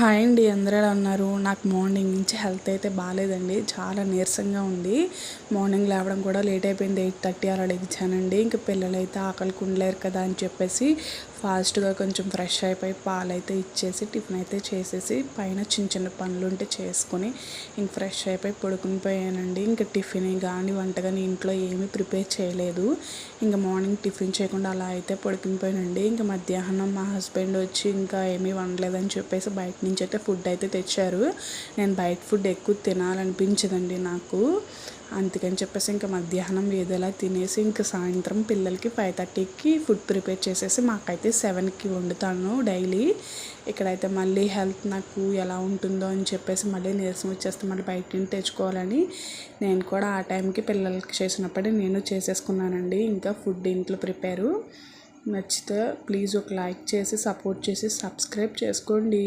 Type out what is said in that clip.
Hi అండి, అందరూ ఎలా ఉన్నారు? నాకు మార్నింగ్ నుంచి హెల్త్ అయితే బాగాలేదండి, చాలా నీరసంగా ఉంది. మార్నింగ్ లేవడం కూడా లేట్ అయిపోయింది, 8:30 అలా లెగిచానండి. ఇంక పిల్లలు అయితే ఆకలికి ఉండలేరు కదా అని చెప్పేసి ఫాస్ట్గా కొంచెం ఫ్రెష్ అయిపోయి పాలైతే ఇచ్చేసి టిఫిన్ అయితే చేసేసి పైన చిన్న చిన్న పనులు ఉంటే చేసుకొని ఇంక ఫ్రెష్ అయిపోయి పడుకుని పోయానండి. ఇంకా టిఫిన్ కానీ వంట కానీ ఇంట్లో ఏమీ ప్రిపేర్ చేయలేదు. ఇంకా మార్నింగ్ టిఫిన్ చేయకుండా అలా అయితే పడుకుని పోయానండి. ఇంకా మధ్యాహ్నం మా హస్బెండ్ వచ్చి ఇంకా ఏమీ వండలేదని చెప్పేసి బయట నుంచి అయితే ఫుడ్ అయితే తెచ్చారు. నేను బయట ఫుడ్ ఎక్కువ తినాలనిపించదండి నాకు, అందుకని చెప్పేసి ఇంకా మధ్యాహ్నం ఏదోలా తినేసి ఇంకా సాయంత్రం పిల్లలకి 5:30కి ఫుడ్ ప్రిపేర్ చేసేసి మాకైతే 7కి వండుతాను డైలీ. ఇక్కడైతే మళ్ళీ హెల్త్ నాకు ఎలా ఉంటుందో అని చెప్పేసి మళ్ళీ నీరసం వచ్చేస్తే మళ్ళీ బయట నుంచి తెచ్చుకోవాలని నేను కూడా ఆ టైంకి పిల్లలకి చేసినప్పుడే నేను చేసేసుకున్నానండి. ఇంకా ఫుడ్ ఇంట్లో ప్రిపేరు నచ్చితే ప్లీజ్ ఒక లైక్ చేసి సపోర్ట్ చేసి సబ్స్క్రైబ్ చేసుకోండి.